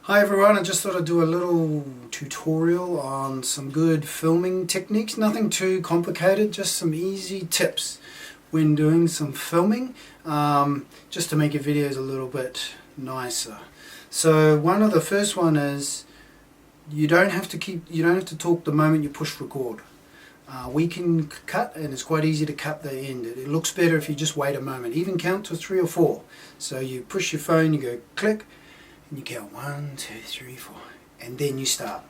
Hi everyone, I just thought I'd do a little tutorial on some good filming techniques. Nothing too complicated, just some easy tips when doing some filming, just to make your videos a little bit nicer. So the first one is you don't have to talk the moment you push record. We can cut, and it's quite easy to cut the end. It looks better if you just wait a moment. Even count to 3 or 4. So you push your phone, you go click, and you count 1, 2, 3, 4, and then you start.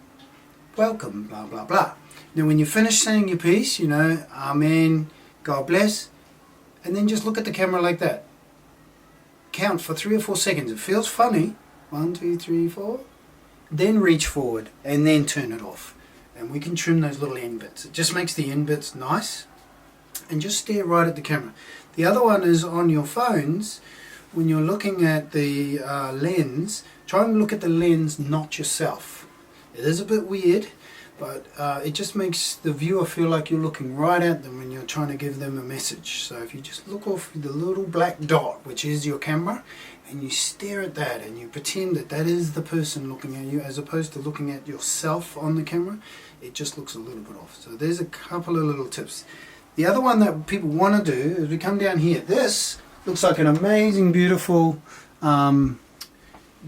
Welcome, blah blah blah. Now when you finish saying your piece, Amen, God bless, and then just look at the camera like that. Count for 3 or 4 seconds. It feels funny. 1, 2, 3, 4. Then reach forward and then turn it off. And we can trim those little end bits. It just makes the end bits nice. And just stare right at the camera. The other one is on your phones. When you're looking at the lens, try and look at the lens, not yourself. It is a bit weird, but it just makes the viewer feel like you're looking right at them when you're trying to give them a message. So if you just look off the little black dot, which is your camera, and you stare at that and you pretend that that is the person looking at you as opposed to looking at yourself on the camera, it just looks a little bit off. So there's a couple of little tips. The other one that people want to do is we come down here. This looks like an amazing, beautiful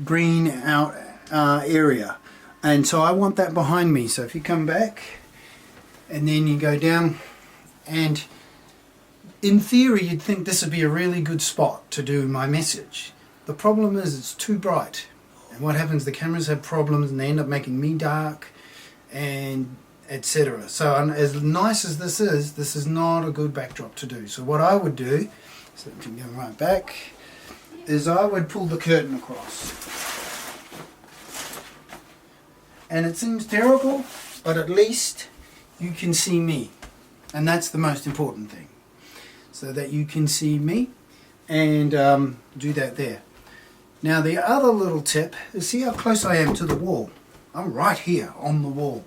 green out area, and so I want that behind me. So if you come back and then you go down, and in theory you'd think this would be a really good spot to do my message. The problem is it's too bright, and what happens, the cameras have problems and they end up making me dark and etc. So as nice as this is not a good backdrop to do. So what I would do, so we can go right back, is I would pull the curtain across. And it seems terrible, but at least you can see me. And that's the most important thing. So that you can see me, and do that there. Now the other little tip is, see how close I am to the wall. I'm right here on the wall.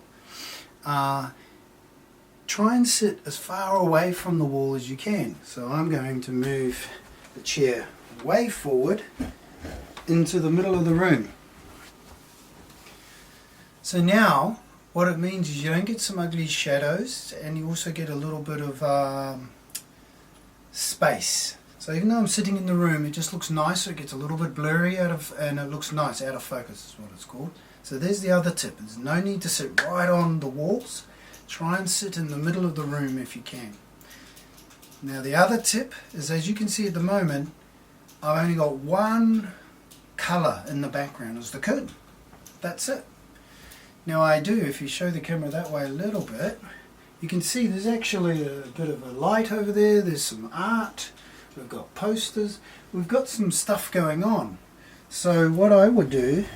Try and sit as far away from the wall as you can. So I'm going to move the chair way forward into the middle of the room. So now what it means is you don't get some ugly shadows, and you also get a little bit of space. So even though I'm sitting in the room, it just looks nicer. It gets a little bit blurry and it looks nice, out of focus is what it's called. So there's the other tip. There's no need to sit right on the walls. Try and sit in the middle of the room if you can. Now the other tip is, as you can see at the moment, I've only got one colour in the background, is the curtain. That's it. Now I do, if you show the camera that way a little bit, you can see there's actually a bit of a light over there. There's some art. We've got posters. We've got some stuff going on. So what I would do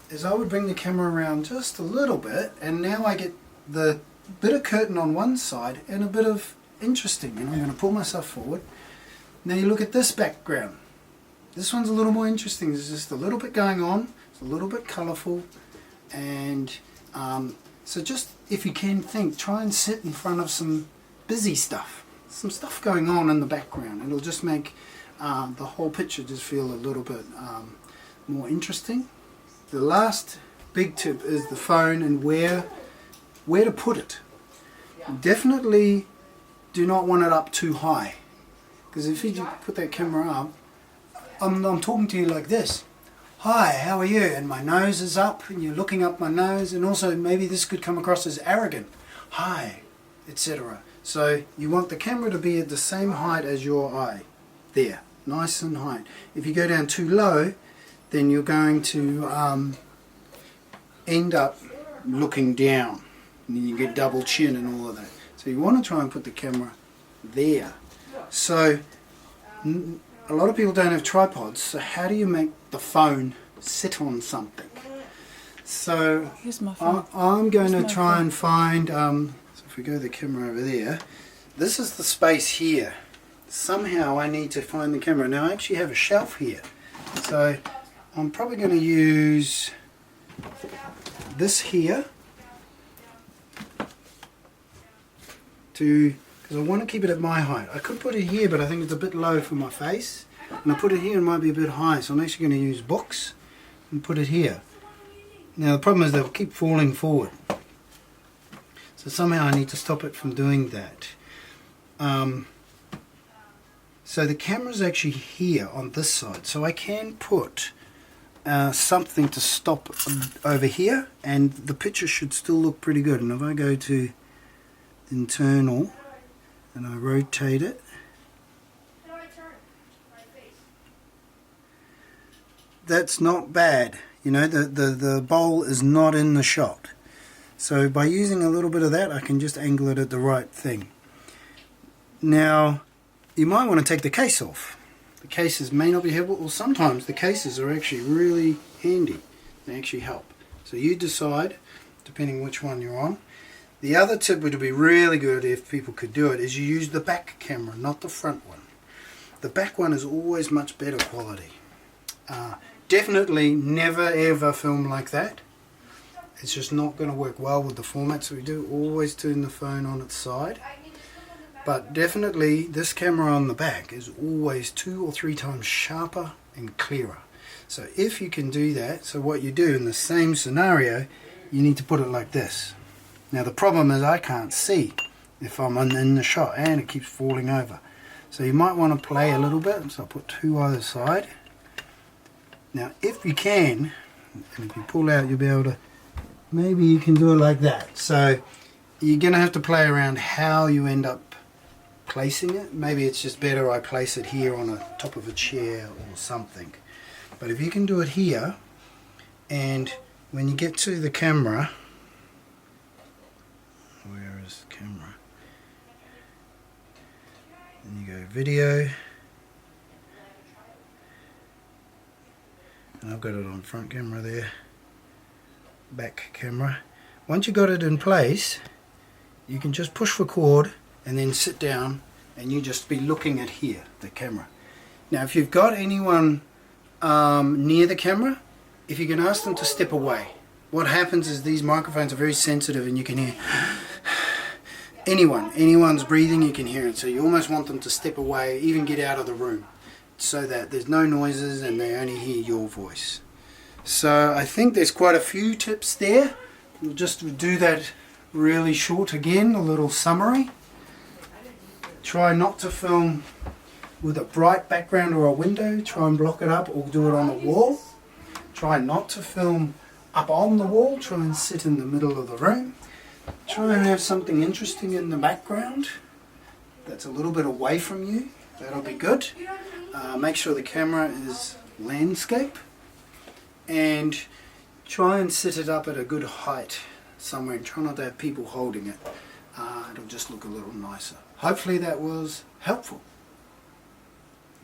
is I would bring the camera around just a little bit, and now I get the bit of curtain on one side and a bit of interesting. And I'm going to pull myself forward. Now you look at this background. This one's a little more interesting. There's just a little bit going on. It's a little bit colourful, and so just, if you can think, try and sit in front of some busy stuff, some stuff going on in the background. It'll just make the whole picture just feel a little bit more interesting. The last big tip is the phone and where to put it. Definitely do not want it up too high, because if you put that camera up, I'm talking to you like this. Hi, how are you? And my nose is up, and you're looking up my nose, and also maybe this could come across as arrogant. Hi, etc. So you want the camera to be at the same height as your eye. There, nice and high. If you go down too low, then you're going to end up looking down, and then you get double chin and all of that. So you want to try and put the camera there. So a lot of people don't have tripods, so how do you make the phone sit on something? So here's my phone. I'm going to try and find, so if we go the camera over there, this is the space here. Somehow I need to find the camera. Now I actually have a shelf here, so I'm probably going to use this here because I want to keep it at my height. I could put it here, but I think it's a bit low for my face, and I put it here, it might be a bit high, so I'm actually going to use books and put it here. Now the problem is they'll keep falling forward. So somehow I need to stop it from doing that. So the camera's actually here on this side. So I can put something to stop over here, and the picture should still look pretty good. And if I go to internal and I rotate it, that's not bad. You know, the bowl is not in the shot. So by using a little bit of that, I can just angle it at the right thing. Now, you might want to take the case off. The cases may not be helpful, or sometimes the cases are actually really handy. They actually help. So you decide, depending which one you're on. The other tip would be really good if people could do it, is you use the back camera, not the front one. The back one is always much better quality. Definitely never ever film like that. It's just not going to work well with the format, so we do always turn the phone on its side. But definitely this camera on the back is always 2 or 3 times sharper and clearer. So if you can do that, so what you do in the same scenario, you need to put it like this. Now the problem is I can't see if I'm in the shot, and it keeps falling over. So you might want to play a little bit, so I'll put 2 either side. Now if you can, and if you pull out, you'll be able to, maybe you can do it like that. So you're going to have to play around how you end up placing it. Maybe it's just better I place it here on the top of a chair or something. But if you can do it here, and when you get to the camera, where is the camera? And you go video, and I've got it on front camera there, back camera. Once you got it in place, you can just push record and then sit down, and you just be looking at here, the camera. Now if you've got anyone near the camera, if you can ask them to step away. What happens is these microphones are very sensitive, and you can hear anyone's breathing, you can hear it. So you almost want them to step away, even get out of the room, so that there's no noises and they only hear your voice. So I think there's quite a few tips there. We'll just do that really short again, a little summary. Try not to film with a bright background or a window. Try and block it up, or do it on a wall. Try not to film up on the wall. Try and sit in the middle of the room. Try and have something interesting in the background that's a little bit away from you. That'll be good. Make sure the camera is landscape, and try and sit it up at a good height somewhere, and try not to have people holding it. It'll just look a little nicer. Hopefully that was helpful.